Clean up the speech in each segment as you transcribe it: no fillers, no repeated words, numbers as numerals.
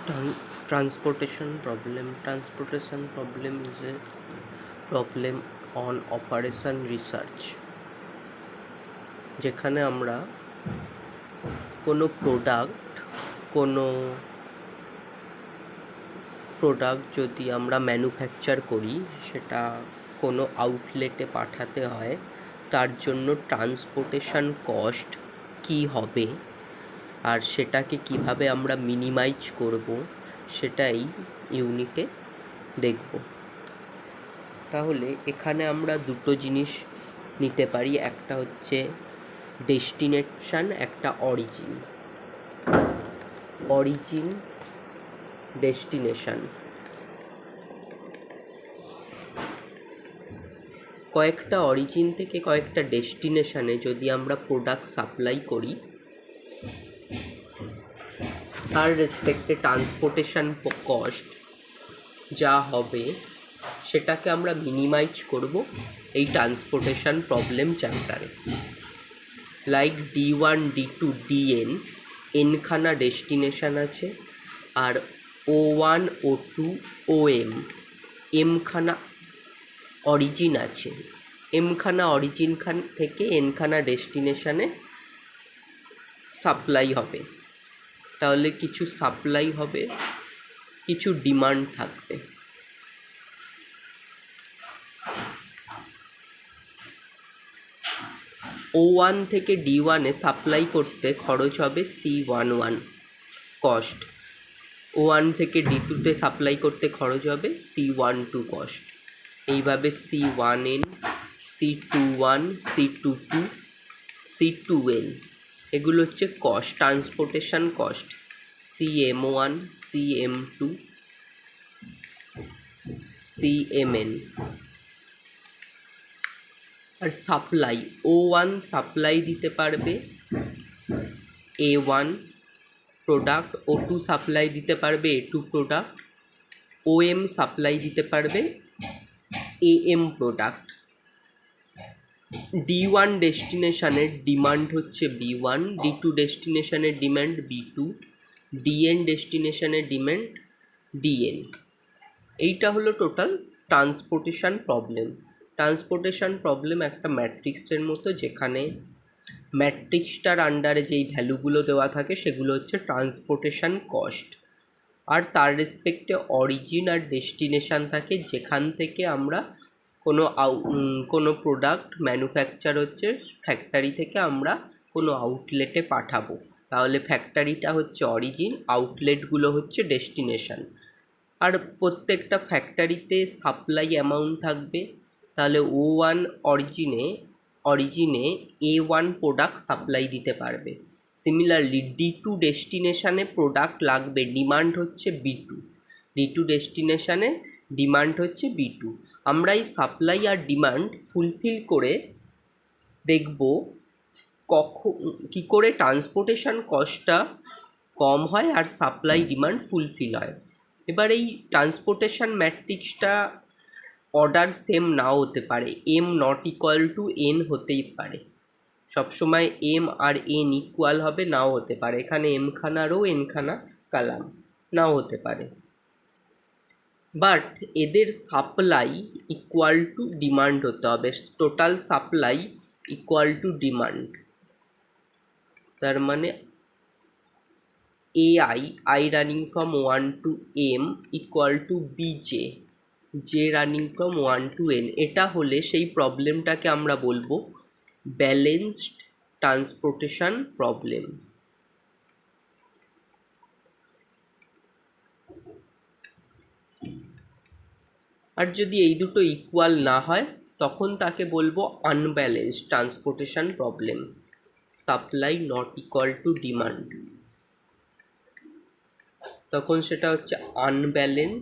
Transportation problem. Transportation problem is a problem on operation research, যেখানে আমরা কোনো product যদি আমরা ম্যানুফ্যাকচার করি, সেটা কোনো আউটলেটে পাঠাতে হয়, তার জন্য ট্রান্সপোর্টেশন কস্ট কী হবে আর সেটাকে কিভাবে আমরা মিনিমাইজ করব, সেটাই ইউনিটে দেখব। তাহলে এখানে আমরা দুটো জিনিস নিতে পারি, একটা হচ্ছে ডেস্টিনেশন, একটা অরিজিন ডেস্টিনেশন। কয়েকটা অরিজিন থেকে কয়েকটা ডেস্টিনেশনে যদি আমরা প্রোডাক্ট সাপ্লাই করি, তার রেসপেক্টে ট্রান্সপোর্টেশন কস্ট যা হবে সেটাকে আমরা মিনিমাইজ করব এই ট্রান্সপোর্টেশন প্রবলেম চ্যাপ্টারে। লাইক D1, D2, DN এনখানা ডেস্টিনেশন আছে, আর O1, O2, OM এমখানা অরিজিন আছে। এমখানা অরিজিন থেকে এনখানা ডেস্টিনেশনে সাপ্লাই হবে। তাহলে কিছু সাপ্লাই হবে, কিছু ডিমান্ড থাকবে। O1 থেকে D1 সাপ্লাই করতে খরচ হবে C11 কস্ট, O1 থেকে D2 সাপ্লাই করতে খরচ হবে C12 কস্ট। এইভাবে C1N, C21, C22, C2N এগুলো হচ্ছে cost, transportation cost. CM1, CM2, CMN। আর সাপ্লাই, O1 সাপ্লাই দিতে পারবে A1 প্রোডাক্ট, O2 সাপ্লাই দিতে পারবে A2 প্রোডাক্ট, OM সাপ্লাই দিতে পারবে AM প্রোডাক্ট। D1 ডেস্টিনেশনের ডিমান্ড হচ্ছে B1, D2 ডেস্টিনেশনের ডিমান্ড B2, DN ডেস্টিনেশনের ডিমান্ড DN। এইটা হলো total transportation problem. Transportation problem একটা ম্যাট্রিক্সের মতো, যেখানে ম্যাট্রিক্সটার আন্ডারে যেই ভ্যালুগুলো দেওয়া থাকে সেগুলো হচ্ছে ট্রান্সপোর্টেশন কস্ট, আর তার রেসপেক্টে অরিজিন আর ডেস্টিনেশান থাকে, যেখান থেকে আমরা কোনো প্রোডাক্ট ম্যানুফ্যাকচার হচ্ছে ফ্যাক্টরি থেকে আমরা কোনো আউটলেটে পাঠাবো। তাহলে ফ্যাক্টরিটা হচ্ছে অরিজিন, আউটলেটগুলো হচ্ছে ডেস্টিনেশান। আর প্রত্যেকটা ফ্যাক্টরিতে সাপ্লাই অ্যামাউন্ট থাকবে। তাহলে O1 অরিজিনে A1 প্রোডাক্ট সাপ্লাই দিতে পারবে। সিমিলারলি D2 ডেস্টিনেশানে প্রোডাক্ট লাগবে, ডিমান্ড হচ্ছে B2, D2 ডেস্টিনেশানে ডিমান্ড হচ্ছে B2। আমরা এই সাপ্লাই আর ডিমান্ড ফুলফিল করে দেখব কী করে ট্রান্সপোর্টেশন কস্টটা কম হয় আর সাপ্লাই ডিমান্ড ফুলফিল হয়। এবার এই ট্রান্সপোর্টেশন ম্যাট্রিক্সটা অর্ডার সেম নাও হতে পারে, M not equal to N হতেই পারে। সবসময় M আর N ইকুয়াল হবে, নাও হতে পারে। এখানে এমখানা রো, এনখানা কালাম, নাও হতে পারে। বাট এদের সাপ্লাই ইকুয়াল টু ডিমান্ড হতে হবে, total supply equal to demand. তার মানে I running from 1 to M equal to BJ, J running from 1 to N। এটা হলে সেই প্রবলেমটাকে আমরা বলবো ব্যালেন্সড ট্রান্সপোর্টেশন প্রবলেম। আর যদি এই দুটো ইকুয়াল না হয়, তখন তাকে বলবো unbalanced transportation problem, supply not equal to demand. তখন সেটা হচ্ছে আনব্যালেন্স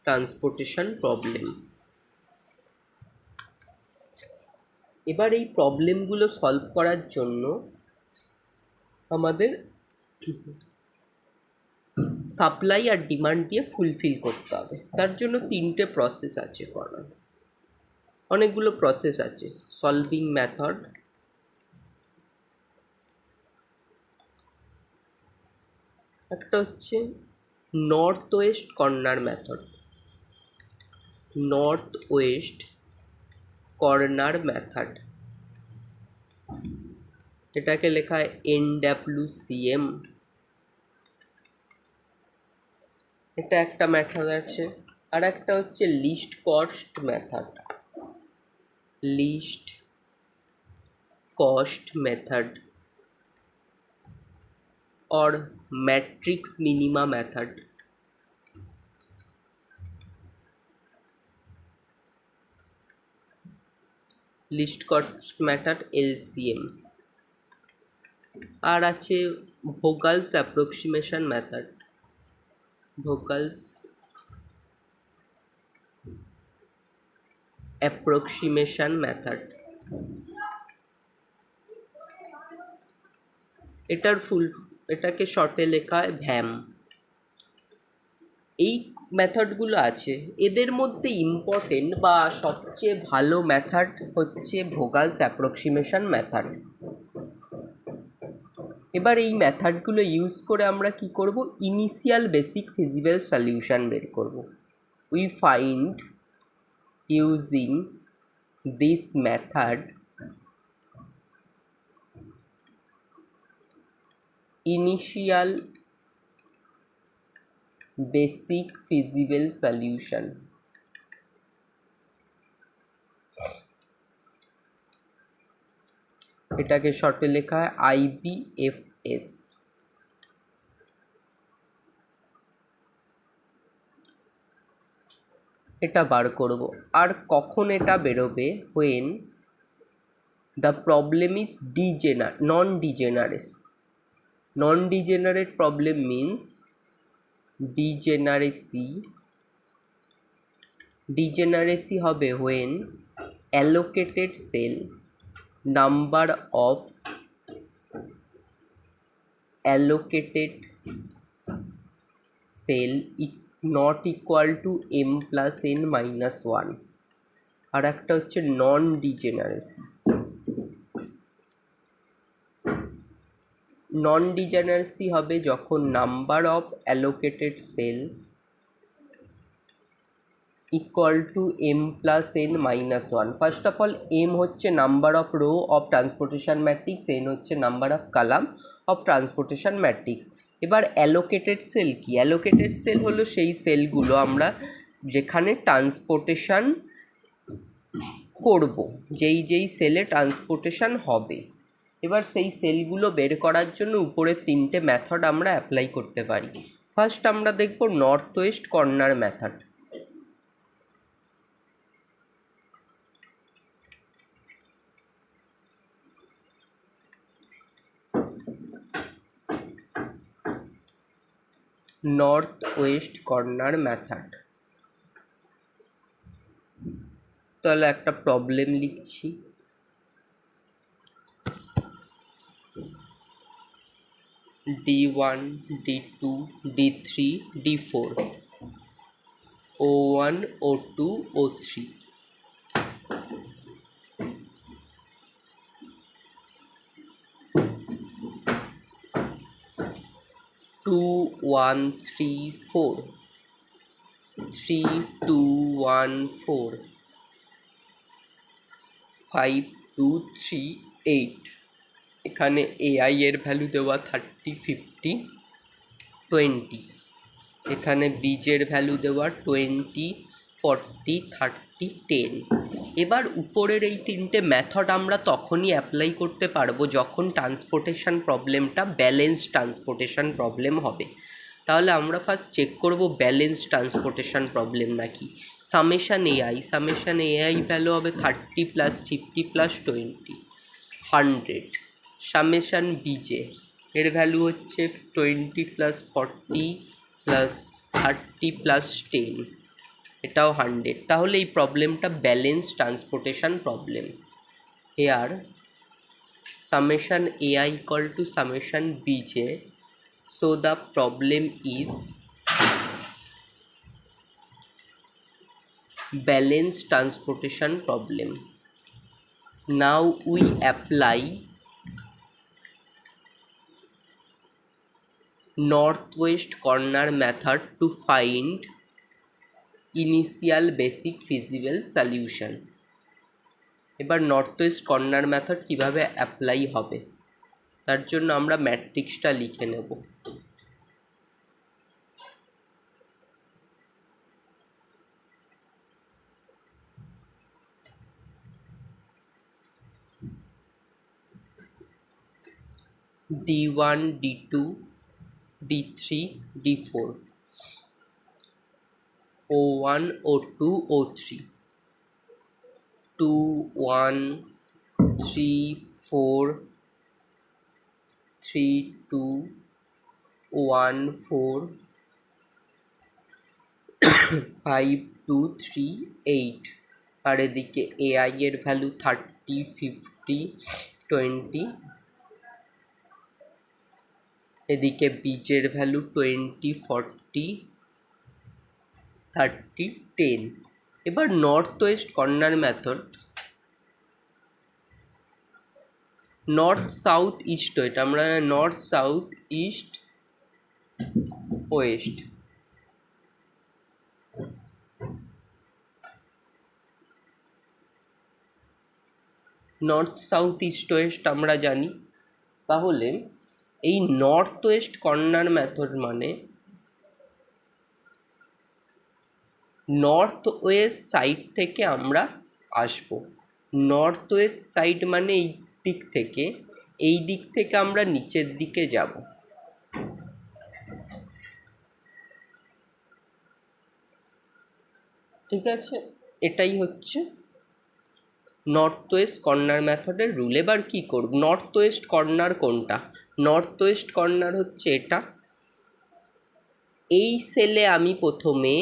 ট্রান্সপোর্টেশন প্রবলেম। এবার এই প্রবলেমগুলো সলভ করার জন্য আমাদের সাপ্লাই আর ডিমান্ড দিয়ে ফুলফিল করতে হবে। তার জন্য তিনটে প্রসেস আছে করার, অনেকগুলো প্রসেস আছে। সলভিং মেথড, একটা হচ্ছে north west corner method, north west corner method, এটাকে লেখা হয় NWCM। এটা একটা মেথড আছে। আর একটা হচ্ছে least cost method, least cost method or matrix minima method। Least cost method LCM। আর আছে Vogel's approximation method, Vogel's approximation method. এটাকে শর্টে লেখা হয় ভ্যাম। এই মেথডগুলো আছে, এদের মধ্যে ইম্পর্টেন্ট বা সবচেয়ে ভালো মেথড হচ্ছে ভোগালস অ্যাপ্রক্সিমেশন মেথড। এবার এই মেথডগুলো ইউজ করে আমরা কি করব, ইনিশিয়াল বেসিক ফিজিবল সলিউশন বের করব। We find using this method initial basic feasible solution. এটাকে শর্টে লেখা হয় IBFS। এটা বার করব। আর কখন এটা বেরোবে, when the problem is non-degenerate। Non-degenerate problem means degeneracy হবে when allocated cell number of allocated cell not equal to m plus n minus 1। আর একটা হচ্ছে নন ডিজেনারেসি। নন ডিজেনারেসি হবে যখন number of allocated sell equal to m plus n minus 1। First of all m হচ্ছে number of rho of transportation matrix, n হচ্ছে number of column of transportation matrix. এবার allocated sell কি? Allocated sell হলো সেই সেলগুলো আমরা যেখানে transportation করব, যেই সেলে ট্রান্সপোর্টেশন হবে। এবার সেই সেলগুলো বের করার জন্য উপরের তিনটে মেথড আমরা অ্যাপ্লাই করতে পারি। ফার্স্ট আমরা দেখব north west corner method. North west corner method. তাহলে একটা প্রবলেম লিখছি। D1 D2 D3 D4 O1 O2 O3 2 1 3 4 3 2 1 4 5 2 3 8। এখানে AI এর ভ্যালু দেওয়া 30 50 20। এখানে বীজের ভ্যালু দেওয়া 20 40 30 10। এবার উপরের এই তিনটে মেথড আমরা তখনই অ্যাপ্লাই করতে পারবো যখন ট্রান্সপোর্টেশন প্রবলেমটা ব্যালেন্স ট্রান্সপোর্টেশন প্রবলেম হবে। তাহলে আমরা ফার্স্ট চেক করব ব্যালেন্স ট্রান্সপোর্টেশন প্রবলেম নাকি। সামেশান AI ভ্যালু হবে 30 প্লাস 50 প্লাস 20 100। সামেশান বিজে এর ভ্যালু হচ্ছে 20 প্লাস 40 প্লাস 30 প্লাস 10, এটাও 100। তাহলে এই প্রবলেমটা balance transportation problem. Here summation AI equal to summation BJ, so the problem is balance transportation problem. Now we apply northwest corner method to find initial basic feasible solution. এবার north west corner method কীভাবে apply হবে তার জন্য আমরা ম্যাট্রিক্সটা লিখে নেব। D1 D2 D3 D4 O1 O2 O3 2 1 3 4 3 2 1 4 5 2 3 8 আর এদিকে AI এর ভ্যালু 30 50 20, এদিকে বীজের ভ্যালু 20 40 30 10। এবার north west corner method north south east west, আমরা north south east west, north south east west আমরা জানি। তাহলে এই নর্থ ওয়েস্ট কর্নার মেথড মানে নর্থ ওয়েস্ট সাইড থেকে আমরা আসব। নর্থ ওয়েস্ট সাইড মানে এই দিক থেকে আমরা নিচের দিকে যাব। ঠিক আছে, এটাই হচ্ছে নর্থ ওয়েস্ট কর্নার মেথডের রুল। এবার কী করব, নর্থ ওয়েস্ট কর্নার কোনটা? নর্থ ওয়েস্ট কর্নার হচ্ছে এটা। এই সেলে আমি প্রথমে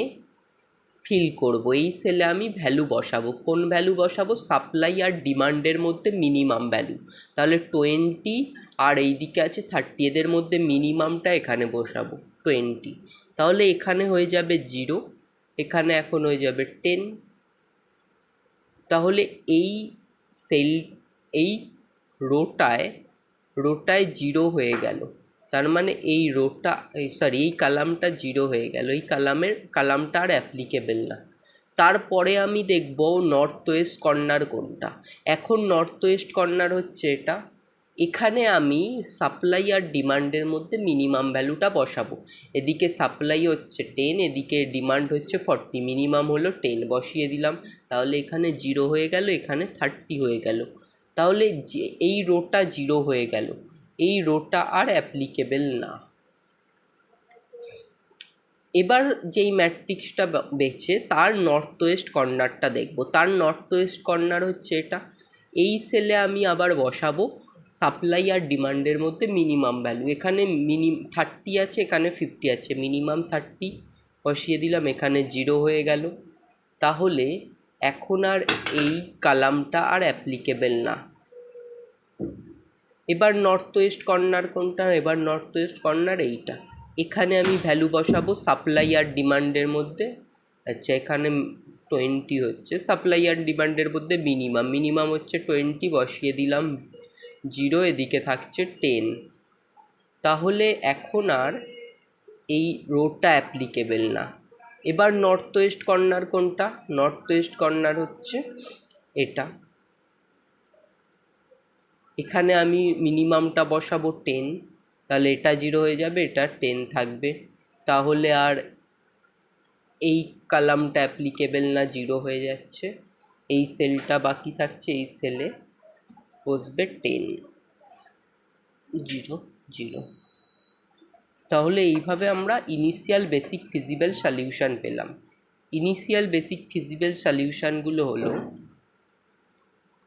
ফিল করব, এই সেলে আমি ভ্যালু বসাবো। কোন ভ্যালু বসাবো? সাপ্লাই আর ডিমান্ডের মধ্যে মিনিমাম ভ্যালু। তাহলে 20 আর এই দিকে আছে 30, এদের মধ্যে মিনিমামটা এখানে বসাবো 20। তাহলে এখানে হয়ে যাবে 0, এখানে এখন হয়ে যাবে 10। তাহলে এই রোটায় 0 হয়ে গেল, তার মানে এই এই কালামটা 0 হয়ে গেল, এই কালামটা আর অ্যাপ্লিকেবল না। তারপরে আমি দেখব নর্থ ওয়েস্ট কর্নার কোনটা। এখন নর্থ ওয়েস্ট কর্নার হচ্ছে এটা। এখানে আমি সাপ্লাই আর ডিমান্ডের মধ্যে মিনিমাম ভ্যালুটা বসাবো। এদিকে সাপ্লাই হচ্ছে 10, এদিকে ডিমান্ড হচ্ছে 40, মিনিমাম হলো 10, বসিয়ে দিলাম। তাহলে এখানে 0 হয়ে গেল, এখানে 30 হয়ে গেল। তাহলে এই রোটা 0 হয়ে গেল, এই রোটা আর অ্যাপ্লিকেবল না। এবার যেই ম্যাট্রিক্সটা বেছে তার নর্থ ওয়েস্ট কর্নারটা দেখব। তার নর্থ ওয়েস্ট কর্নার হচ্ছে এটা। এই সেলে আমি আবার বসাবো সাপ্লাই আর ডিমান্ডের মধ্যে মিনিমাম ভ্যালু। এখানে 30 আছে, এখানে 50 আছে, মিনিমাম 30 বসিয়ে দিলাম, এখানে 0 হয়ে গেল। তাহলে এখন আর এই কালামটা আর অ্যাপ্লিকেবল না। এবার নর্থ ওয়েস্ট কর্নার কোনটা? এবার নর্থ ওয়েস্ট কর্নার এইটা। এখানে আমি ভ্যালু বসাবো সাপ্লাই আর ডিমান্ডের মধ্যে। আচ্ছা, এখানে 20 হচ্ছে সাপ্লাই আর ডিমান্ডের মধ্যে মিনিমাম হচ্ছে 20, বসিয়ে দিলাম 0, এদিকে থাকছে 10। তাহলে এখন আর এই রোটা অ্যাপ্লিকেবল না। এবার নর্থ ওয়েস্ট কর্নার কোনটা? নর্থ ওয়েস্ট কর্নার হচ্ছে এটা। এখানে আমি মিনিমামটা বসাবো 10, তাহলে এটা 0 হয়ে যাবে, এটা 10 থাকবে। তাহলে আর এই কালামটা অ্যাপ্লিকেবল না, 0 হয়ে যাচ্ছে। এই সেলটা বাকি থাকছে, এই সেলে বসবে 10 0 0। তাহলে এইভাবে আমরা ইনিশিয়াল বেসিক ফিজিবল সলিউশন পেলাম। ইনিশিয়াল বেসিক ফিজিবল সলিউশনগুলো হলো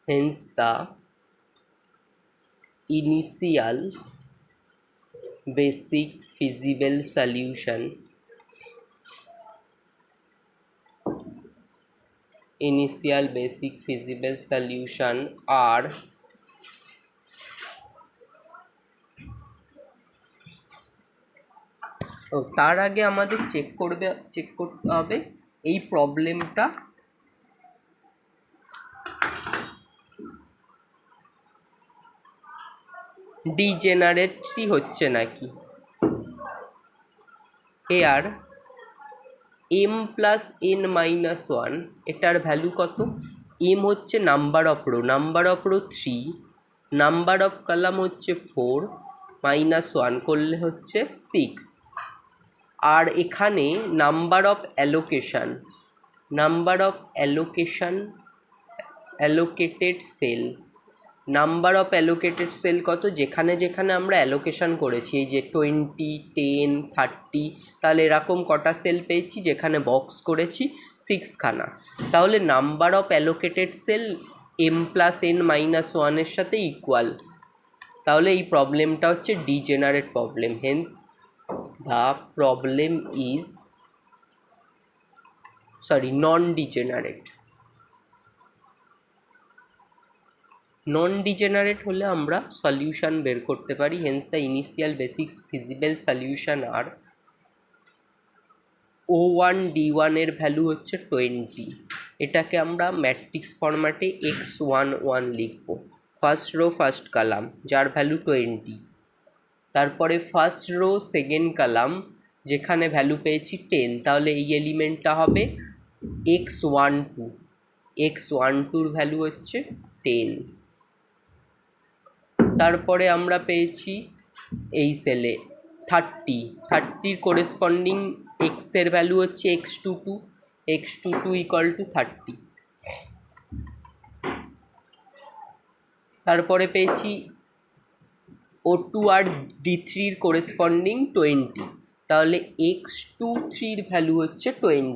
hence the initial basic feasible solution are তার আগে আমাদের চেক করতে হবে এই প্রবলেমটা ডিজেনারেসি হচ্ছে নাকি। Here M plus N minus one, এটার ভ্যালু কত? এম হচ্ছে number of row, number of row 3, number of column হচ্ছে 4, মাইনাস ওয়ান করলে হচ্ছে 6। আর এখানে number of allocation, number of allocation, allocated cell, number of allocated cell কত? যেখানে যেখানে আমরা অ্যালোকেশান করেছি, এই যে 20, 10, 30, তাহলে এরকম কটা সেল পেয়েছি? যেখানে বক্স করেছি 6খানা। তাহলে number of allocated cell M plus N মাইনাস ওয়ানের সাথে ইকুয়াল। তাহলে এই প্রবলেমটা হচ্ছে degenerate problem, hence the problem is non degenerate. Non degenerate হলে আমরা সলিউশন বের করতে পারি, hence the initial basics feasible solution আর O1 D1 এর ভ্যালু হচ্ছে 20। এটাকে আমরা ম্যাট্রিক্স ফরম্যাটে x11 লিখব। ফার্স্ট রো ফার্স্ট কলাম যার ভ্যালু 20, তারপরে ফার্স্ট রো সেকেন্ড কলাম যেখানে ভ্যালু পেয়েছি 10, তাহলে এই এলিমেন্টটা হবে x12, x12 ভ্যালু হচ্ছে 10। তারপরে আমরা পেয়েছি এই সেলে 30 করেসপন্ডিং এক্সের ভ্যালু হচ্ছে x22, x22 ইকুয়াল টু 30। তারপরে পেয়েছি O2 আর D3 করেসপন্ডিং 20, তাহলে x23 ভ্যালু হচ্ছে 20,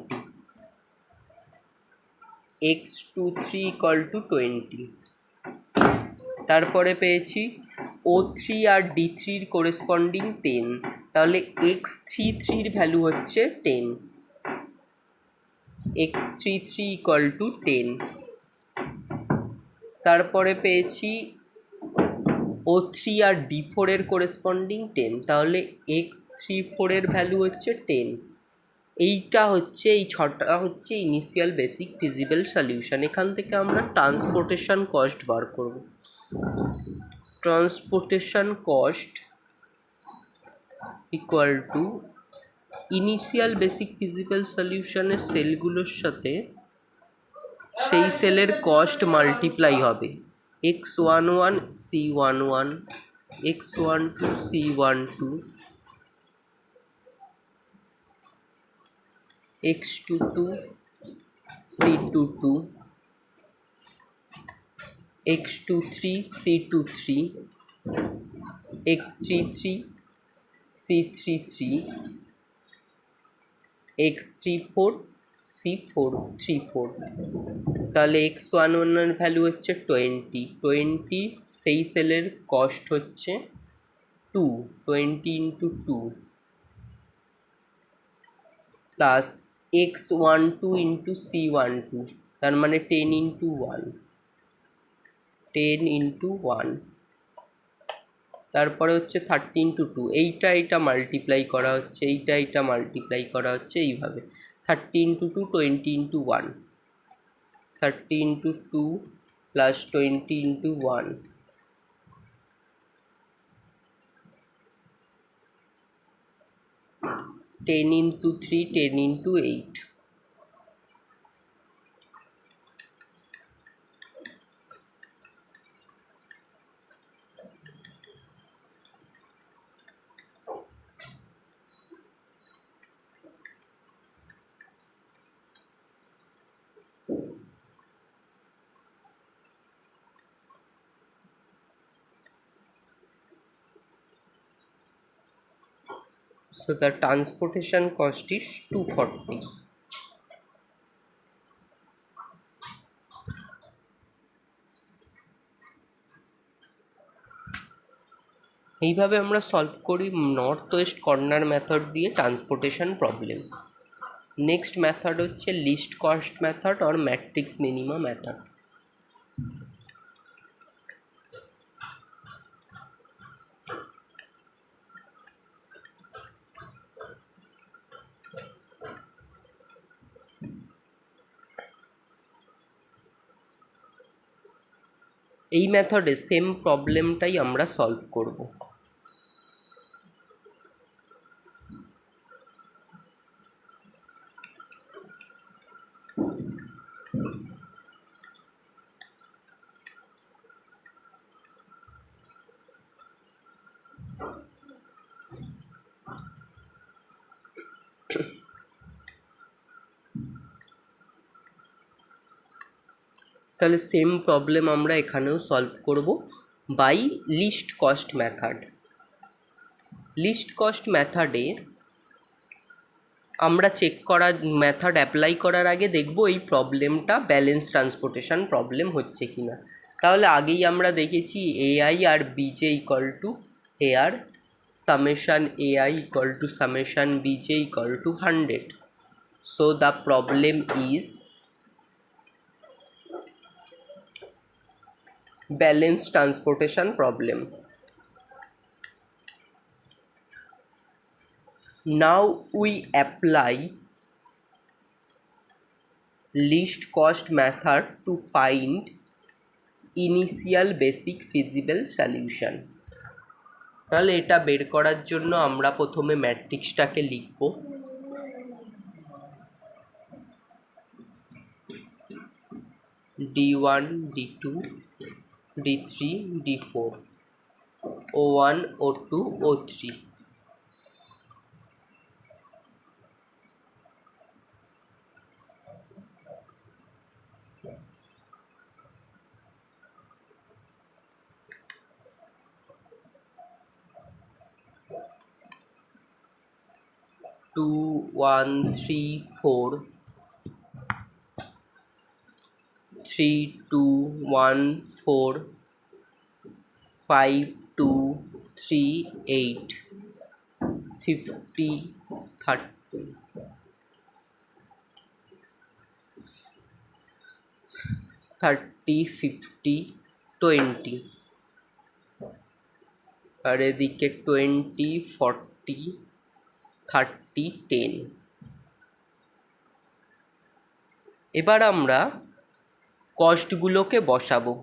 x23 ইকুয়াল টু 20। তারপরে পেয়েছি O3 আর D3 করেসপন্ডিং 10, তাহলে x33 ভ্যালু হচ্ছে 10, x33 ইকুয়াল টু 10। তারপরে পেয়েছি O3 আর D4 এর করেসপন্ডিং 10, তাহলে x34 এর ভ্যালু হচ্ছে 10। এইটা হচ্ছে, এই ছটা হচ্ছে ইনিশিয়াল বেসিক ফিজিবল সলিউশন। এখান থেকে আমরা ট্রান্সপোর্টেশন কস্ট বার করব। Transportation cost equal to initial basic feasible সলিউশনের সেলগুলোর সাথে সেই সেলের কস্ট মাল্টিপ্লাই হবে, x11 C11, x12 C12, x22 C22, x23 C23, x33 C33, x34 C34। তাহলে x11 এর ভ্যালু হচ্ছে 20, সেই সেলের কস্ট হচ্ছে 2, 20 into 2 plus x12 into C12, তার মানে 10 ইন্টু 1, 10 ইন্টু 1। তারপরে হচ্ছে 30 ইন্টু 2, এইটা মাল্টিপ্লাই করা হচ্ছে, এইটা মাল্টিপ্লাই করা হচ্ছে এইভাবে, 30 into 2 20 into 1, 30 into 2 plus 20 into 1, 10 into 3, 10 into 8। So the transportation cost is 240. এইভাবে আমরা সলভ করি নর্থ ওয়েস্ট কর্নার মেথড দিয়ে ট্রান্সপোর্টেশন প্রবলেম। নেক্সট মেথড হচ্ছে least cost method or matrix minima method. এই মেথডে সেম প্রবলেমটাই আমরা সলভ করব। তাহলে সেম প্রবলেম আমরা এখানেও সলভ করব by least cost method. Least cost মেথডে আমরা চেক করার মেথড অ্যাপ্লাই করার আগে দেখব এই প্রবলেমটা ব্যালেন্স ট্রান্সপোর্টেশন প্রবলেম হচ্ছে কি না। তাহলে আগেই আমরা দেখেছি এআই আর BJ equal to AR summation AI equal to summation BJ equal to 100. So the problem is balance transportation problem. Now we apply least cost method to find initial basic feasible solution. তাহলে এটা বের করার জন্য আমরা প্রথমে ম্যাট্রিক্সটাকে লিখব। D1 D2 D3 D4 O1 O2 O3. Two, 1, 3, 4, 3, 2, 1, 4, 5, 2, 3, 8, 50, 30, 30, 50, 20 আর এদিকে 20, 40, 30, 10। এবার আমরা কস্টগুলোকে বসাবো।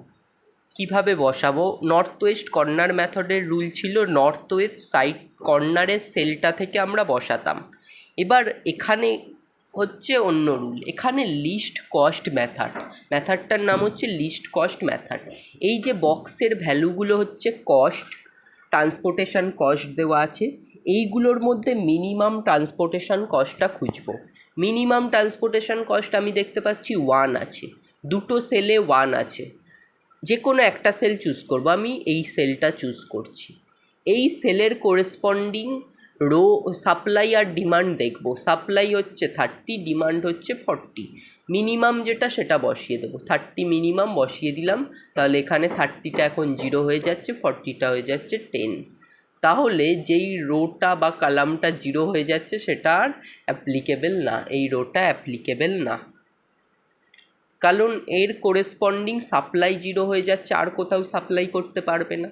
কিভাবে বসাবো? নর্থ ওয়েস্ট কর্নার মেথডের রুল ছিল নর্থ ওয়েস্ট সাইড কর্নারের সেলটা থেকে আমরা বসাতাম। এবার এখানে হচ্ছে অন্য রুল, এখানে লিস্ট কস্ট মেথডটার নাম হচ্ছে লিস্ট কস্ট মেথড। এই যে বক্সের ভ্যালুগুলো হচ্ছে কস্ট, ট্রান্সপোর্টেশন কস্ট দেওয়া আছে, এইগুলোর মধ্যে মিনিমাম ট্রান্সপোর্টেশন কস্টটা খুঁজবো। মিনিমাম ট্রান্সপোর্টেশন কস্ট আমি দেখতে পাচ্ছি 1 আছে, দুটো সেলে 1 আছে, যে কোনো একটা সেল চুজ করব। আমি এই সেলটা চুজ করছি। এই সেলের কোরেসপন্ডিং রো সাপ্লাই আর ডিমান্ড দেখব। সাপ্লাই হচ্ছে 30, ডিমান্ড হচ্ছে 40। মিনিমাম যেটা সেটা বসিয়ে দেবো, 30 মিনিমাম বসিয়ে দিলাম। তাহলে এখানে 30টা এখন 0 হয়ে যাচ্ছে, 40টা হয়ে যাচ্ছে 10। তাহলে যেই রোটা বা কলামটা 0 হয়ে যাচ্ছে সেটা আর অ্যাপ্লিকেবল না, এই রোটা অ্যাপ্লিকেবল না, কারণ এর কোরেসপন্ডিং সাপ্লাই 0 হয়ে যাচ্ছে, আর কোথাও সাপ্লাই করতে পারবে না।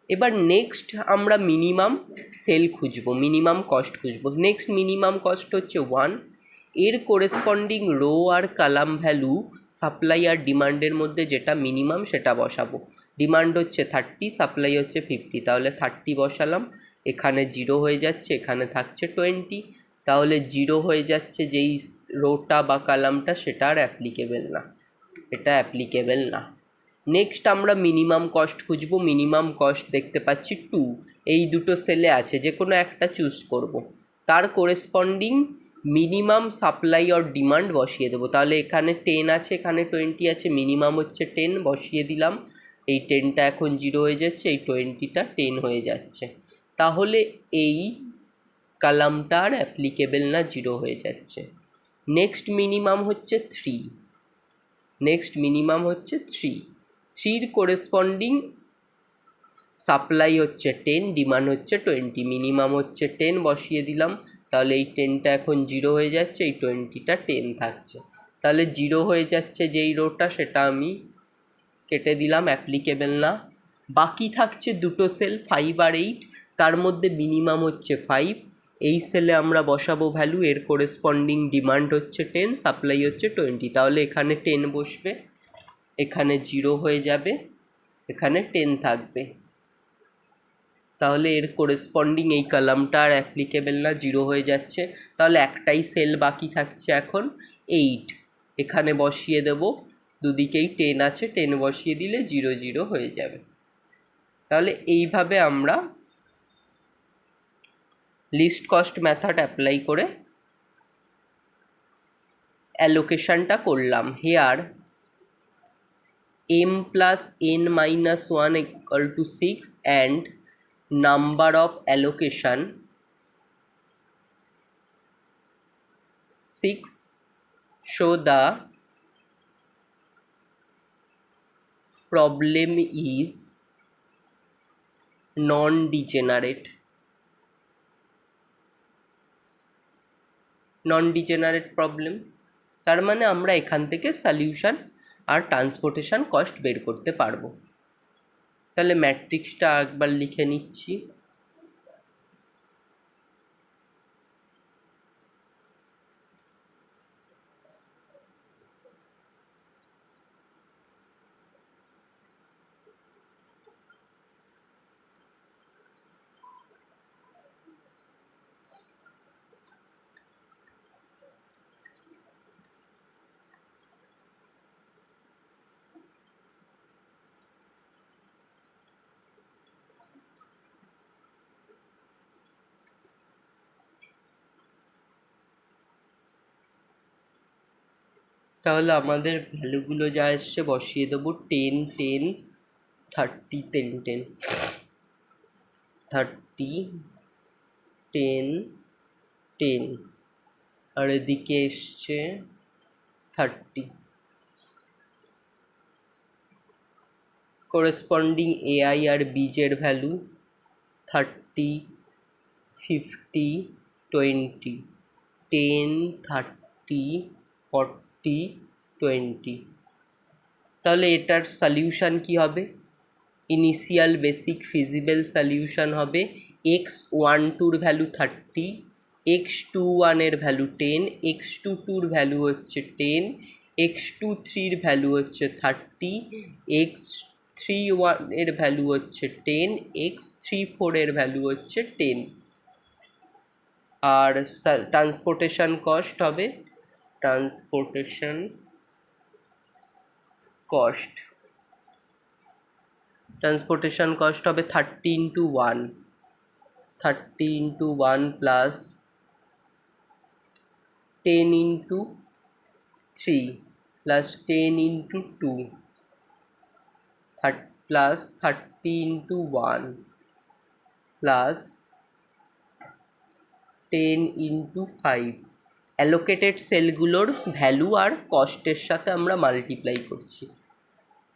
এবার নেক্সট আমরা মিনিমাম সেল খুঁজবো, মিনিমাম কস্ট খুঁজবো। নেক্সট মিনিমাম কস্ট হচ্ছে 1, এর কোরেসপন্ডিং রো আর কলাম ভ্যালু সাপ্লাই আর ডিমান্ডের মধ্যে যেটা মিনিমাম সেটা বসাবো। ডিমান্ড হচ্ছে 30, সাপ্লাই হচ্ছে 50, তাহলে 30 বসালাম, এখানে 0 হয়ে যাচ্ছে, এখানে থাকছে 20। তাহলে 0 হয়ে যাচ্ছে যেই রোটা বা কলামটা, সেটা আর অ্যাপ্লিকেবল না, এটা অ্যাপ্লিকেবল না। নেক্সট আমরা মিনিমাম কস্ট খুঁজবো। মিনিমাম কস্ট দেখতে পাচ্ছি 2, এই দুটো সেলে আছে, যে কোনো একটা চুজ করব। তার কোরেসপন্ডিং মিনিমাম সাপ্লাই আর ডিমান্ড বসিয়ে দেবো। তাহলে এখানে 10 আছে, এখানে 20 আছে, মিনিমাম হচ্ছে 10 বসিয়ে দিলাম। এই 10টা এখন 0 হয়ে যাচ্ছে, এই 20টা 10 হয়ে যাচ্ছে। তাহলে এই কলামটা আর অ্যাপ্লিকেবল না, 0 হয়ে যাচ্ছে। নেক্সট মিনিমাম হচ্ছে 3, নেক্সট মিনিমাম হচ্ছে 3 কোরেসপন্ডিং সাপ্লাই হচ্ছে 10, ডিমান্ড হচ্ছে 20, মিনিমাম হচ্ছে 10 বসিয়ে দিলাম। তাহলে এই 10টা এখন 0 হয়ে যাচ্ছে, এই 20টা 10 থাকছে। তাহলে 0 হয়ে যাচ্ছে যেই রোটা, সেটা আমি কেটে দিলাম, অ্যাপ্লিকেবল না। বাকি থাকছে দুটো সেল 5 আর 8, তার মধ্যে মিনিমাম হচ্ছে 5, এই সেলে আমরা বসাবো ভ্যালু, এর কোরেসপন্ডিং ডিমান্ড হচ্ছে 10, সাপ্লাই হচ্ছে 20। তাহলে এখানে 10 বসবে, এখানে 0 হয়ে যাবে, এখানে 10 থাকবে। তাহলে এর কোরেসপন্ডিং এই কলামটা আর অ্যাপ্লিকেবল না, 0 হয়ে যাচ্ছে। তাহলে একটাই সেল বাকি থাকছে এখন 8, এখানে বসিয়ে দেব, দুদিকেই 10 আছে, 10 বসিয়ে দিলে 0 0 হয়ে যাবে। তাহলে এইভাবে আমরা লিস্ট কস্ট মেথড অ্যাপ্লাই করে অ্যালোকেশনটা করলাম। Here m plus n minus 1 equal to 6 and number of allocation 6. Show the problem is non-degenerate problem. তার মানে আমরা এখান থেকে সলিউশন আর ট্রান্সপোর্টেশন কস্ট বের করতে পারবো। তাহলে ম্যাট্রিক্সটা একবার লিখে নিচ্ছি। তাহলে আমাদের ভ্যালুগুলো যা এসছে বসিয়ে দেবো 10 10 30 10 10 30 10 10 আর এদিকে এসছে 30। করেসপন্ডিং এআই আর বিজের ভ্যালু 30 50 20 10 30 40 20। তাহলে এটার সলিউশন কি হবে? ইনিশিয়াল বেসিক ফিজিবল সলিউশন হবে x12 ভ্যালু 30, x21 এর ভ্যালু 10, x22 ভ্যালু হচ্ছে 10, x23 ভ্যালু হচ্ছে 30, x31 এর ভ্যালু হচ্ছে 10, x34 এর ভ্যালু হচ্ছে 10। আর ট্রান্সপোর্টেশন কস্ট হবে ট্রান্সপোর্টেশন কস্ট হবে 30 into 1 plus 10 into 3 plus 10 into 2 plus 30 into 1 plus 10 into 5। Allocated সেলগুলোর value আর কস্টের সাথে আমরা মাল্টিপ্লাই করছি।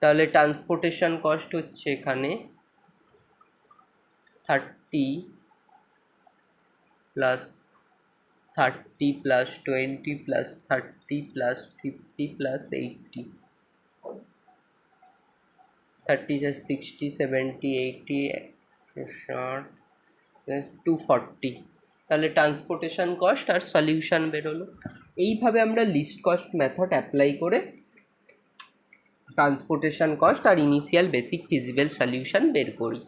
তাহলে ট্রান্সপোর্টেশন কস্ট হচ্ছে এখানে 30 plus 30 plus 20 plus 30 plus 50 plus 80 30 is 60 70 80 240। তাহলে ট্রান্সপোর্টেশন কস্ট আর সলিউশন বেরোলো। এইভাবে আমরা লিস্ট কস্ট মেথড অ্যাপ্লাই করে ট্রান্সপোর্টেশন কস্ট আর ইনিশিয়াল বেসিক ফিজিবল সলিউশন বের করি।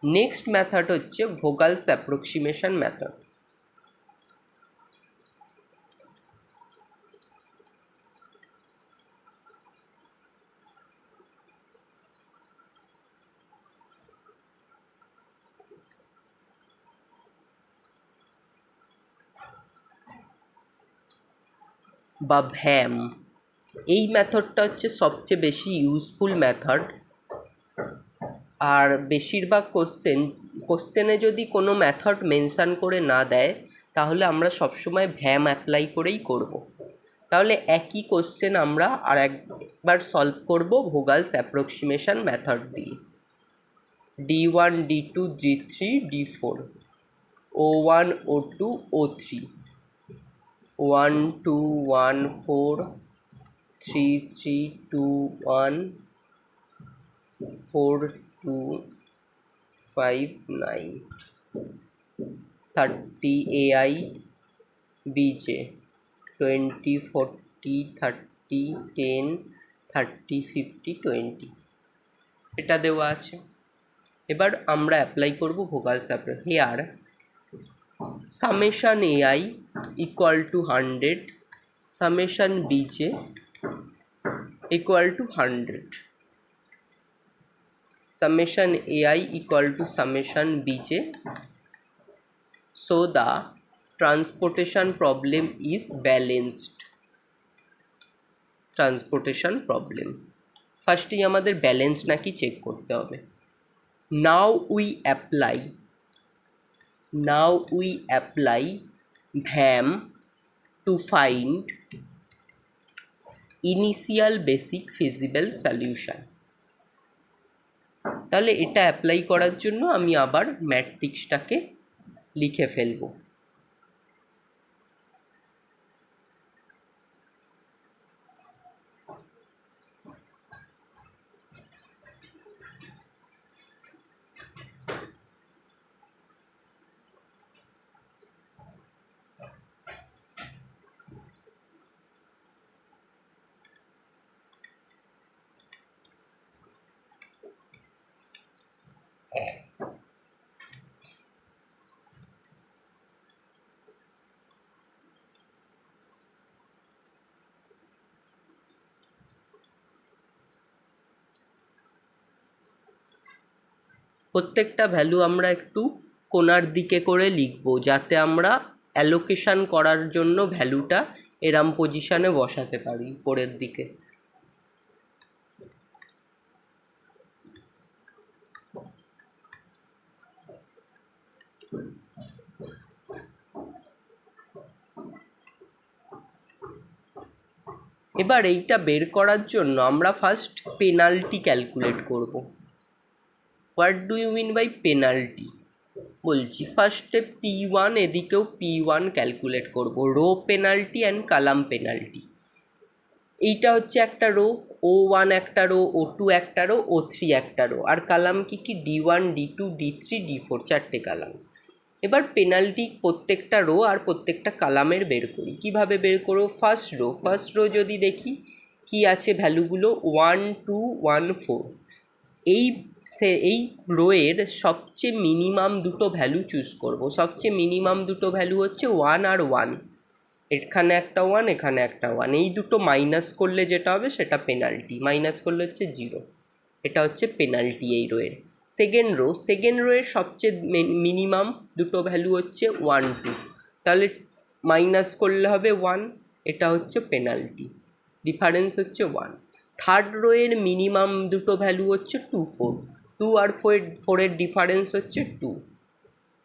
নেক্সট মেথড হচ্ছে ভোগালস অ্যাপ্রক্সিমেশন মেথড। বা ভ্যাম, এই মেথডটা হচ্ছে সবচেয়ে বেশি ইউজফুল মেথড। আর বেশিরভাগ কোশ্চেনে যদি কোনো মেথড মেনশান করে না দেয় তাহলে আমরা সবসময় ভ্যাম অ্যাপ্লাই করেই করব। তাহলে একই কোশ্চেন আমরা আর একবার সলভ করব ভোগালস অ্যাপ্রক্সিমেশন মেথড দিয়ে। D1 D2 D3 D4 O1 O2 O3 1 2 1 4 3 3 2 1 4 2 5 9 30 AI BJ 20 40 30 10 30 50 20 এটা দেওয়া আছে। এবার আমরা অ্যাপ্লাই করব ভোগালস hair summation AI equal to 100 summation BJ equal to 100 summation AI equal to summation BJ, so the transportation problem is balanced transportation problem। ফার্স্টেই আমাদের balance নাকি check করতে হবে। Now we apply VAM to find initial basic feasible solution. তাহলে এটা apply করার জন্য আমি আবার ম্যাট্রিক্সটাকে লিখে ফেলবো। প্রত্যেকটা ভ্যালু আমরা একটু কোণার দিকে করে লিখব, যাতে আমরা অ্যালোকেশন করার জন্য ভ্যালুটা এরম পজিশানে বসাতে পারি উপরের দিকে। এবার এইটা বের করার জন্য আমরা ফার্স্ট পেনাল্টি ক্যালকুলেট করব। What do you mean by penalty? বলছি ফার্স্টে P1, এদিকেও P1 ক্যালকুলেট করব, row penalty and column penalty. এইটা হচ্ছে একটা রো, O1 একটা রো, O2 একটা রো, O3 একটা রো, আর কালাম কি কি D1, D2, D3, D4 চারটে কালাম। এবার পেনাল্টি প্রত্যেকটা রো আর প্রত্যেকটা কালামের বের করি। কিভাবে বের করব? ফার্স্ট রো যদি দেখি কি আছে ভ্যালুগুলো 1, 2, 1, 4। এই রোয়ের সবচেয়ে মিনিমাম দুটো ভ্যালু চুজ করব। সবচেয়ে মিনিমাম দুটো ভ্যালু হচ্ছে 1 আর 1। এখানে একটা 1, এখানে একটা 1, এই দুটো মাইনাস করলে যেটা হবে সেটা পেনাল্টি। মাইনাস করলে হচ্ছে 0, এটা হচ্ছে পেনাল্টি এই রোয়ের। সেকেন্ড রোয়ের সবচেয়ে মিনিমাম দুটো ভ্যালু হচ্ছে 1, 2, তাহলে মাইনাস করলে হবে 1, এটা হচ্ছে পেনাল্টি, ডিফারেন্স হচ্ছে 1। থার্ড রোয়ের মিনিমাম দুটো ভ্যালু হচ্ছে 2, 4, 2 আর 4-এর ডিফারেন্স হচ্ছে 2।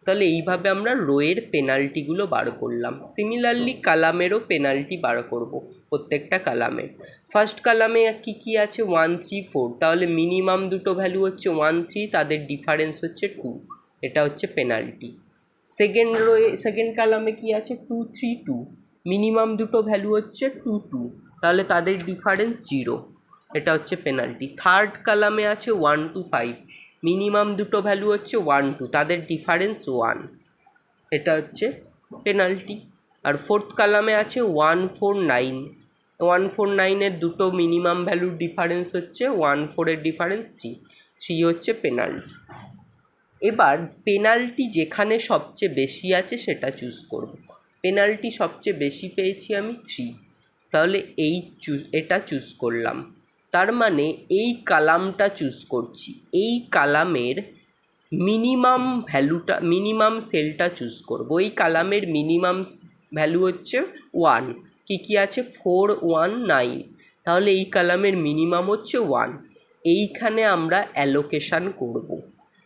তাহলে এইভাবে আমরা রোয়ের পেনাল্টিগুলো বার করলাম। সিমিলারলি কালামেরও পেনাল্টি বার করব প্রত্যেকটা কালামে। ফার্স্ট কালামে কী আছে 1, 3, 4, তাহলে মিনিমাম দুটো ভ্যালু হচ্ছে 1, 3, তাদের ডিফারেন্স হচ্ছে 2, এটা হচ্ছে পেনাল্টি। সেকেন্ড কালামে কি আছে 2, 3, 2, মিনিমাম দুটো ভ্যালু হচ্ছে 2, 2, তাহলে তাদের ডিফারেন্স 0, এটা হচ্ছে পেনাল্টি। থার্ড কালামে আছে 1, 2, 5, মিনিমাম দুটো ভ্যালু হচ্ছে 1, 2, তাদের ডিফারেন্স 1, এটা হচ্ছে পেনাল্টি। আর ফোর্থ কালামে আছে 1, 4, 9, 1, 4, 9-এর দুটো মিনিমাম ভ্যালুর ডিফারেন্স হচ্ছে 1, 4-এর ডিফারেন্স 3 হচ্ছে পেনাল্টি। এবার পেনাল্টি যেখানে সবচেয়ে বেশি আছে সেটা চুজ করব। পেনাল্টি সবচেয়ে বেশি পেয়েছি আমি 3, তাহলে এটা চুজ করলাম। তার মানে এই কালামটা চুজ করছি, এই কালামের মিনিমাম সেলটা চুজ করব। এই কালামের মিনিমাম ভ্যালু হচ্ছে 1, কি আছে 4, 1, 9, তাহলে এই কালামের মিনিমাম হচ্ছে 1। এইখানে আমরা অ্যালোকেশান করব।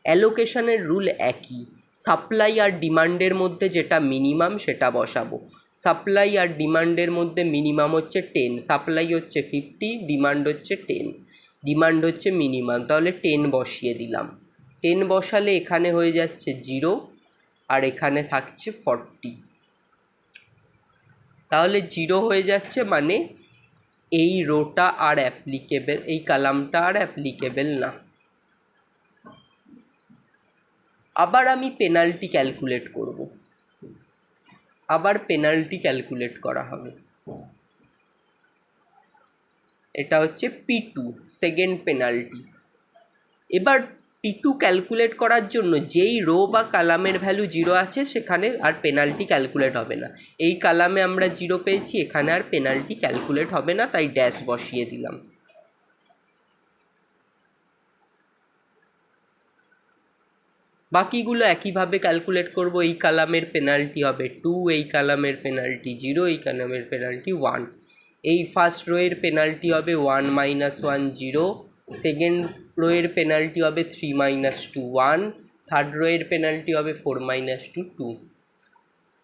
অ্যালোকেশানের রুল একই, সাপ্লাই আর ডিমান্ডের মধ্যে যেটা মিনিমাম সেটা বসাবো। সাপ্লাই আর ডিমান্ডের মধ্যে মিনিমাম হচ্ছে 10, সাপ্লাই হচ্ছে 50, ডিমান্ড হচ্ছে 10, ডিমান্ড হচ্ছে মিনিমাম, তাহলে 10 বসিয়ে দিলাম। 10 বসালে এখানে হয়ে যাচ্ছে 0 আর এখানে থাকছে 40, তাহলে 0 হয়ে যাচ্ছে, মানে এই রোটা আর অ্যাপ্লিকেবল, এই কালামটা আর অ্যাপ্লিকেবল না। আবার আমি পেনাল্টি ক্যালকুলেট করব, আবার পেনাল্টি ক্যালকুলেট করা হবে। এটা হচ্ছে P2, সেকেন্ড পেনাল্টি। এবার P2 ক্যালকুলেট করার জন্য যেই রো বা কালামের ভ্যালু 0 আছে সেখানে আর পেনাল্টি ক্যালকুলেট হবে না। এই কালামে আমরা 0 পেয়েছি, এখানে আর পেনাল্টি ক্যালকুলেট হবে না, তাই ড্যাশ বসিয়ে দিলাম। বাকিগুলো একইভাবে ক্যালকুলেট করব। এই কালামের পেনাল্টি হবে 2, এই কালামের পেনাল্টি 0, এই কালামের পেনাল্টি 1। এই ফার্স্ট রোয়ের পেনাল্টি হবে 1 - 1 0, সেকেন্ড রোয়ের পেনাল্টি হবে 3 - 2 1, থার্ড রোয়ের পেনাল্টি হবে 4 - 2 2।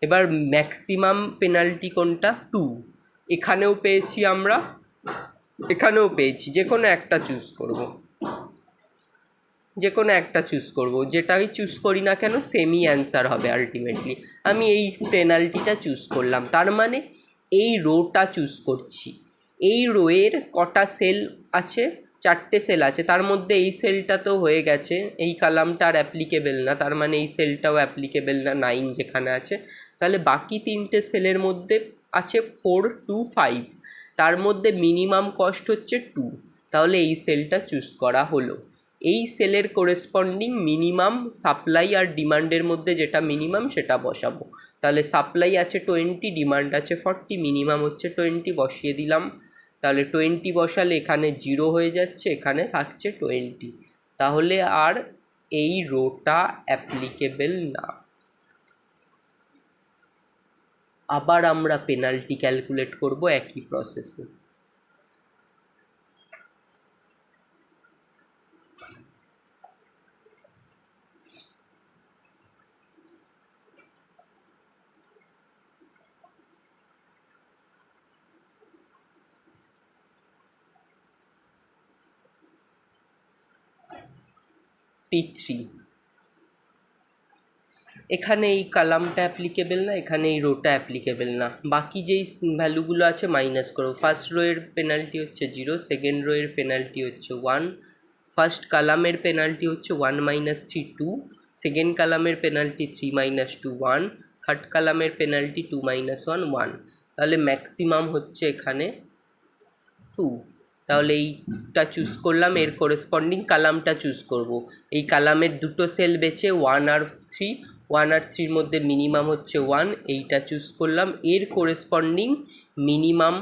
এবার ম্যাক্সিমাম পেনাল্টি কোনটা? 2। এখানেও পেয়েছি আমরা, এখানেও পেয়েছি, যে কোনো একটা চুজ করব, যে কোনো একটা চুজ করব, যেটাই চুজ করি না কেন সেমই অ্যান্সার হবে আলটিমেটলি। আমি এই পেনাল্টিটা চুজ করলাম, তার মানে এই রোটা চুজ করছি। এই রোয়ের কটা সেল আছে? 4টে সেল আছে, তার মধ্যে এই সেলটা তো হয়ে গেছে, এই কলামটা আর অ্যাপ্লিকেবেল না, তার মানে এই সেলটাও অ্যাপ্লিকেবেল না 9 যেখানে আছে। তাহলে বাকি 3টে সেলের মধ্যে আছে 4 2 5, তার মধ্যে মিনিমাম কস্ট হচ্ছে 2, তাহলে এই সেলটা চুজ করা হলো। এই সেলের করেসপন্ডিং মিনিমাম সাপ্লাই আর ডিমান্ডের মধ্যে যেটা মিনিমাম সেটা বসাবো। তাহলে সাপ্লাই আছে 20, ডিমান্ড আছে 40, মিনিমাম হচ্ছে 20, বসিয়ে দিলাম। তাহলে 20 বসালে এখানে 0 হয়ে যাচ্ছে, এখানে থাকছে 20, তাহলে আর এই রোটা অ্যাপ্লিকেবল না। আবার আমরা পেনাল্টি ক্যালকুলেট করব একই প্রসেসে। P3, এখানে এই কলামটা অ্যাপ্লিকেবল না, এখানে এই রোটা অ্যাপ্লিকেবল না, বাকি যেই ভ্যালুগুলো আছে মাইনাস করো। ফার্স্ট রোয়ের পেনাল্টি হচ্ছে 0, সেকেন্ড রোয়ের পেনাল্টি হচ্ছে 1, ফার্স্ট কলামের পেনাল্টি হচ্ছে 1 - 3 2, সেকেন্ড কলামের পেনাল্টি 3 - 2 1, থার্ড কলামের পেনাল্টি 2 - 1 1, তাহলে ম্যাক্সিমাম হচ্ছে এখানে 2। তাহলে এইটা চুজ করলাম, এর করেসপন্ডিং কালামটা চুজ করব। এই কালামের দুটো সেল বেছে 1 আর 3, 1 আর 3-র মধ্যে মিনিমাম হচ্ছে 1, এইটা চুজ করলাম। এর করেসপন্ডিং মিনিমাম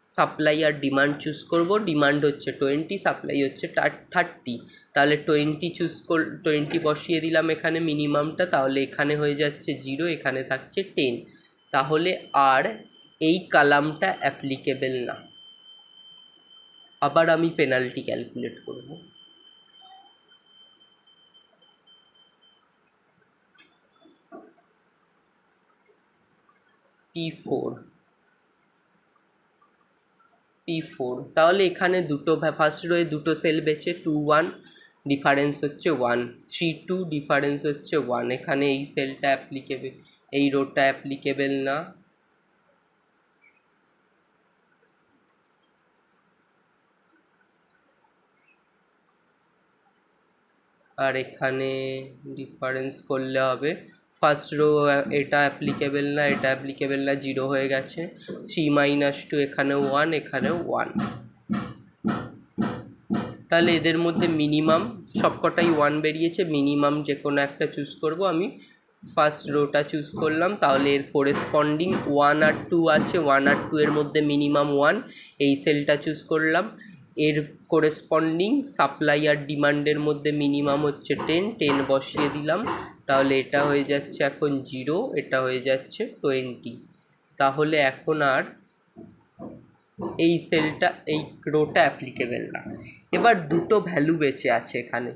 সাপ্লাই আর ডিমান্ড চুজ করব। ডিমান্ড হচ্ছে 20, সাপ্লাই হচ্ছে 30, তাহলে 20 বসিয়ে দিলাম এখানে মিনিমামটা, তাহলে এখানে হয়ে যাচ্ছে 0, এখানে থাকছে 10, তাহলে আর এই কালামটা অ্যাপ্লিকেবল না। আবার আমি পেনাল্টি ক্যালকুলেট করব। P4, তাহলে এখানে দুটো ফার্স্ট রোয়ে দুটো সেল বেছে 2 1, ডিফারেন্স হচ্ছে 1, 3 2, ডিফারেন্স হচ্ছে 1, এখানে এই সেলটা অ্যাপ্লিকেবল, এই রোটা অ্যাপ্লিকেবল না। আর এখানে ডিফারেন্স করলে হবে ফার্স্ট রো, এটা অ্যাপ্লিকেবল না, এটা অ্যাপ্লিকেবল না, 0 হয়ে গেছে। 3 - 2, এখানেও 1, এখানেও 1, তাহলে এদের মধ্যে মিনিমাম সবকটাই 1 বেরিয়েছে, মিনিমাম যে কোনো একটা চুজ করব। আমি ফার্স্ট রোটা চুজ করলাম, তাহলে এর কোরেসপন্ডিং 1 আর 2 আছে, 1 আর 2 এর মধ্যে মিনিমাম 1, এই সেলটা চুজ করলাম। এর কোরেসপন্ডিং সাপ্লাই আর ডিমান্ডের মধ্যে মিনিমাম হচ্ছে 10, 10 বসিয়ে দিলাম, তাহলে এটা হয়ে যাচ্ছে এখন 0, এটা হয়ে যাচ্ছে 20, তাহলে এখন আর এই সেলটা, এই রোটা অ্যাপ্লিকেবল না। এবার দুটো ভ্যালু বেঁচে আছে, এখানে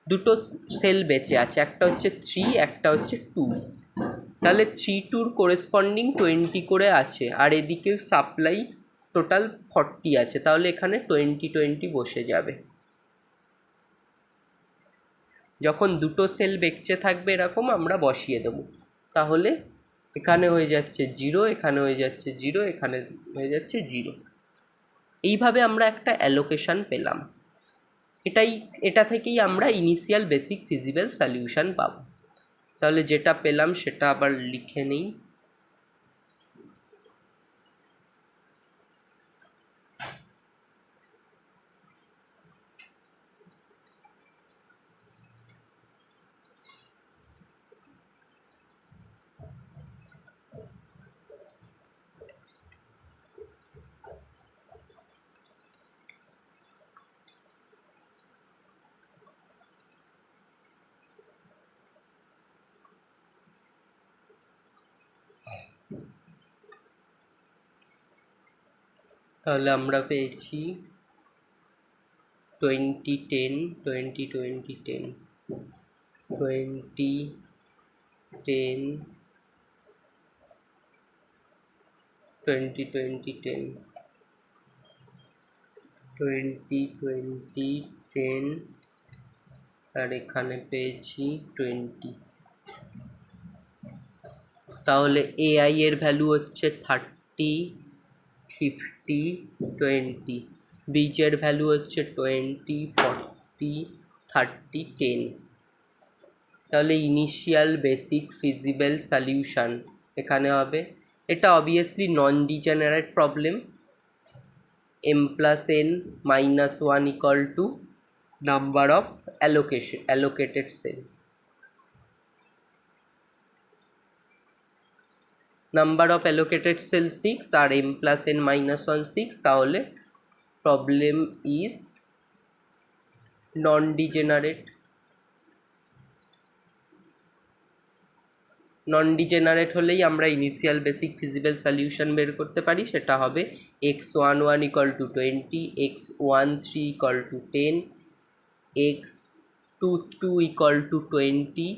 দুটো সেল বেঁচে আছে, একটা হচ্ছে 3, একটা হচ্ছে 2, তাহলে 3 2-র কোরেসপন্ডিং 20 করে আছে, আর এদিকে সাপ্লাই টোটাল 40 আছে, তাহলে এখানে 20 20 বসে যাবে। যখন দুটো সেল বেঁচে থাকবে এরকম আমরা বসিয়ে দেবো, তাহলে এখানে হয়ে যাচ্ছে 0, এখানে হয়ে যাচ্ছে 0, এখানে হয়ে যাচ্ছে 0। এইভাবে আমরা একটা অ্যালোকেশন পেলাম। এটা থেকেই আমরা ইনিশিয়াল বেসিক ফিজিবল সলিউশন পাবো। তাহলে যেটা পেলাম সেটা আবার লিখে নিই। তাহলে আমরা পেয়েছি 2010 20 আর এখানে পেয়েছি 20। তাহলে এআই এর ভ্যালু হচ্ছে 30 50 20, বীজের ভ্যালু হচ্ছে 20 40 30 10। তাহলে ইনিশিয়াল বেসিক ফিজিবল সলিউশন এখানে হবে, এটা obviously non degenerate problem. m+n-1 equal to number of allocated cell, number of allocated cell 6 আর m+n-1 6, তাহলে problem is non degenerate. Non degenerate হলেই আমরা ইনিশিয়াল বেসিক ফিজিবল সলিউশন বের করতে পারি, সেটা হবে x11 equal to 20, x13 equal to 10, x22 equal to 20,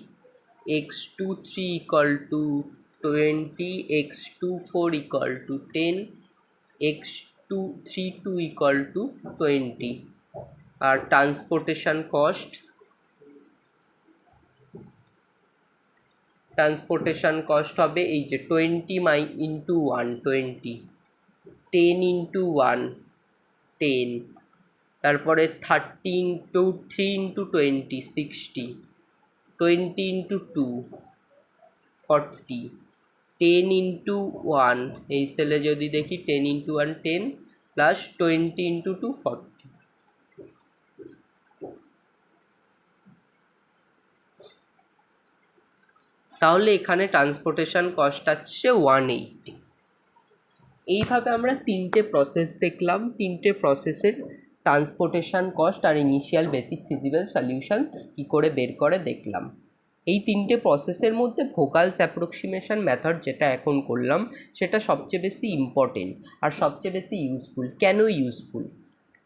x23 equal to 20, x24 equal to 10, x32 equal to 20। আর ট্রান্সপোর্টেশন কস্ট হবে এই যে 20 ইন্টু 1 20, 10 ইন্টু 1 10, তারপরে 30 ইন্টু 3 ইন্টু 20 60, 20 ইন্টু 2 40, 10 ইন্টু 1 এই সেলে যদি দেখি 10 ইন্টু 1 10 প্লাস 20 ইন্টু 2 40। তাহলে এখানে ট্রান্সপোর্টেশন কস্ট আসছে 180। এইভাবে আমরা তিনটে প্রসেস দেখলাম, তিনটে প্রসেসের ট্রান্সপোর্টেশন কস্ট আর ইনিশিয়াল বেসিক ফিজিবল সলিউশন কী করে বের করে দেখলাম। এই তিনটে প্রসেসের মধ্যে ভোকালস অ্যাপ্রক্সিমেশন মেথড যেটা এখন করলাম সেটা সবচেয়ে বেশি ইম্পর্টেন্ট আর সবচেয়ে বেশি ইউজফুল। কেন ইউজফুল?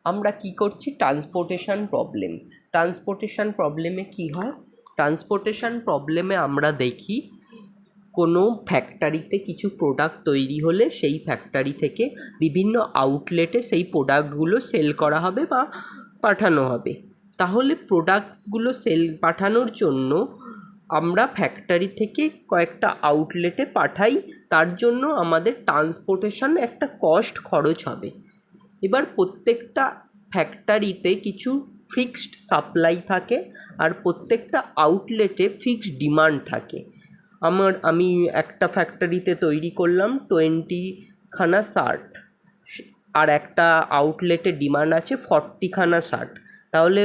আমরা কি করছি, ট্রান্সপোর্টেশন প্রবলেমে কি হয়, ট্রান্সপোর্টেশন প্রবলেমে আমরা দেখি কোনো ফ্যাক্টরিতে কিছু প্রোডাক্ট তৈরি হলে সেই ফ্যাক্টরি থেকে বিভিন্ন আউটলেটে সেই প্রোডাক্টগুলো সেল করা হবে বা পাঠানো হবে। তাহলে প্রোডাক্টসগুলো পাঠানোর জন্য আমরা ফ্যাক্টরি থেকে কয়েকটা আউটলেটে পাঠাই, তার জন্য আমাদের ট্রান্সপোর্টেশন একটা কস্ট খরচ হবে। এবার প্রত্যেকটা ফ্যাক্টরিতে কিছু ফিক্সড সাপ্লাই থাকে আর প্রত্যেকটা আউটলেটে ফিক্সড ডিমান্ড থাকে। আমি একটা ফ্যাক্টরিতে তৈরি করলাম 20খানা শার্ট, আর একটা আউটলেটে ডিমান্ড আছে 40খানা শার্ট। তাহলে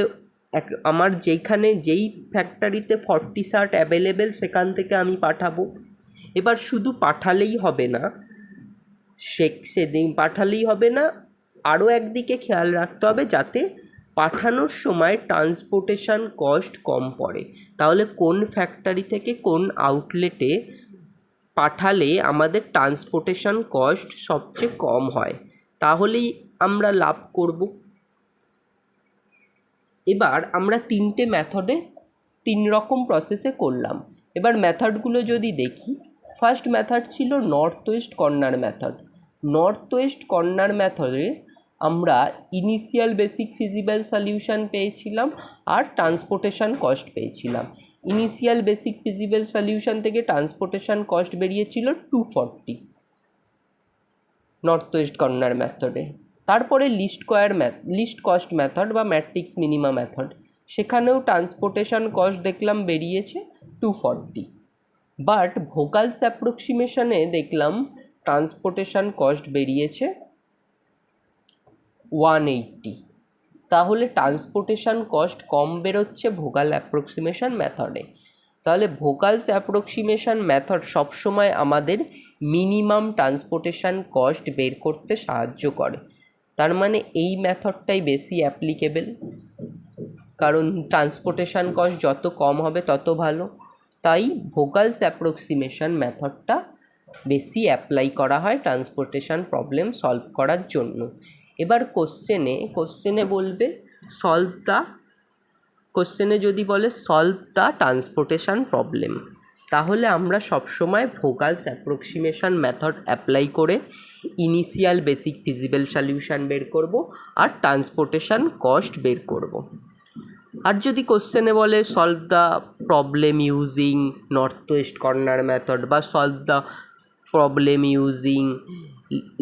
আমার যেই ফ্যাক্টরিতে 40 শার্ট অ্যাভেলেবেল সেখান থেকে আমি পাঠাবো। এবার শুধু পাঠালেই হবে না, সেদিন পাঠালেই হবে না, আরও একদিকে খেয়াল রাখতে হবে যাতে পাঠানোর সময় ট্রান্সপোর্টেশন কস্ট কম পড়ে। তাহলে কোন ফ্যাক্টরি থেকে কোন আউটলেটে পাঠালে আমাদের ট্রান্সপোর্টেশন কস্ট সবচেয়ে কম হয়, তাহলেই আমরা লাভ করব। এবার আমরা তিনটে মেথডে 3 রকম প্রসেসে করলাম। এবার মেথডগুলো যদি দেখি, ফার্স্ট মেথড ছিল north west corner method. North west corner মেথডে আমরা ইনিশিয়াল বেসিক ফিজিবল সলিউশন পেয়েছিলাম আর ট্রান্সপোর্টেশন কস্ট পেয়েছিলাম। ইনিশিয়াল বেসিক ফিজিবল সলিউশন থেকে ট্রান্সপোর্টেশন কস্ট বেরিয়েছিল 240 নর্থ ওয়েস্ট কর্নার মেথডে। তারপরে লিস্ট কস্ট মেথড বা ম্যাট্রিক্স মিনিমা মেথড, সেখানেও ট্রান্সপোর্টেশন কস্ট দেখলাম বেরিয়েছে 240, বাট ভোকালস অ্যাপ্রক্সিমেশনে দেখলাম ট্রান্সপোর্টেশন কস্ট বেরিয়েছে 180। তাহলে ট্রান্সপোর্টেশন কস্ট কম বেরোচ্ছে ভোকাল অ্যাপ্রক্সিমেশন মেথডে। তাহলে ভোকালস অ্যাপ্রক্সিমেশন মেথড সবসময় আমাদের মিনিমাম ট্রান্সপোর্টেশন কস্ট বের করতে সাহায্য করে। তার মানে এই মেথডটাই বেশি অ্যাপ্লিকেবল, কারণ ট্রান্সপোর্টেশন কস্ট যত কম হবে তত ভালো। তাই ভোকালস অ্যাপ্রক্সিমেশন মেথডটা বেশি অ্যাপ্লাই করা হয় ট্রান্সপোর্টেশন প্রবলেম সলভ করার জন্য। এবার কোশ্চেনে বলবে কোশ্চেনে যদি বলে সলভ দ্য ট্রান্সপোর্টেশন প্রবলেম, তাহলে আমরা সবসময় ভোগালস অ্যাপ্রক্সিমেশন মেথড অ্যাপ্লাই করে ইনিশিয়াল বেসিক ফিজিবল সলিউশন বের করব আর ট্রান্সপোর্টেশন কস্ট বের করব। আর যদি কোশ্চেনে বলে solve the problem using north west corner method বা solve the problem using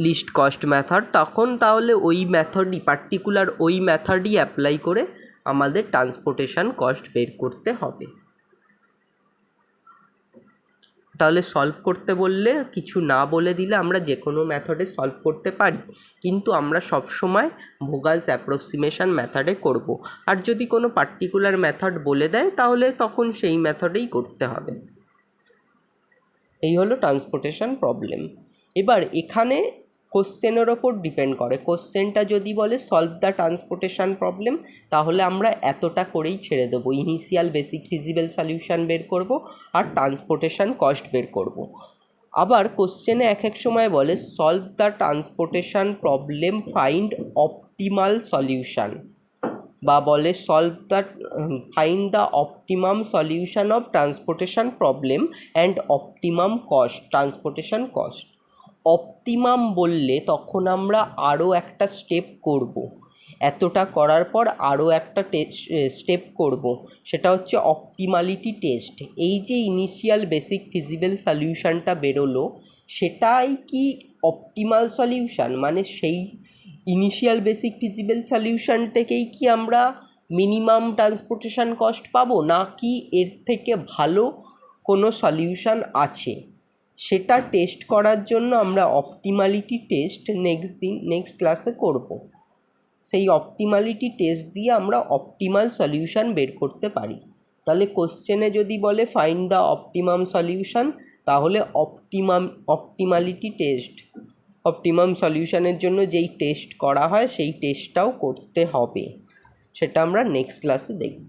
least cost method, তখন তাহলে ওই মেথডই পার্টিকুলার ওই মেথডই অ্যাপ্লাই করে আমাদের ট্রান্সপোর্টেশন কস্ট বের করতে হবে। তাহলে সলভ করতে বললে কিছু না বলে দিলে আমরা যে কোনো মেথডে সলভ করতে পারি, কিন্তু আমরা সবসময় ভোগালস অ্যাপ্রক্সিমেশন মেথডে করব। আর যদি কোনো পার্টিকুলার মেথড বলে দেয় তাহলে তখন সেই মেথডেই করতে হবে। এই হলো ট্রান্সপোর্টেশন প্রবলেম। এবার এখানে কোশ্চেনের ওপর ডিপেন্ড করে। কোশ্চেনটা যদি বলে সলভ দ্য ট্রান্সপোর্টেশন প্রবলেম, তাহলে আমরা এতটা করেই ছেড়ে দেবো, ইনিশিয়াল বেসিক ফিজিবল সলিউশন বের করব আর ট্রান্সপোর্টেশন কস্ট বের করব। আবার কোশ্চেনে এক এক সময় বলে solve the transportation problem find optimal solution, বা বলে solve the find the optimum solution of transportation problem and optimum cost, transportation cost. Optimum বললে তখন আমরা আরও একটা স্টেপ করব, এতটা করার পর আরও একটা স্টেপ করব, সেটা হচ্ছে অপটিমালিটি টেস্ট। এই যে ইনিশিয়াল বেসিক ফিজিবল সলিউশনটা বেরোলো, সেটাই কি অপটিমাল সলিউশন, মানে সেই ইনিশিয়াল বেসিক ফিজিবল সলিউশন থেকেই কি আমরা মিনিমাম ট্রান্সপোর্টেশন কস্ট পাবো, না কি এর থেকে ভালো কোনো সলিউশন আছে, সেটা টেস্ট করার জন্য আমরা অপটিমালিটি টেস্ট নেক্সট ক্লাসে করব। সেই অপটিমালিটি টেস্ট দিয়ে আমরা অপটিমাল সলিউশন বের করতে পারি। তাহলে কোশ্চেনে যদি বলে ফাইন্ড দ্য অপটিমাম সলিউশন, তাহলে অপটিমালিটি টেস্ট, অপটিমাম সলিউশনের জন্য যেই টেস্ট করা হয় সেই টেস্টটাও করতে হবে, সেটা আমরা নেক্সট ক্লাসে দেখব।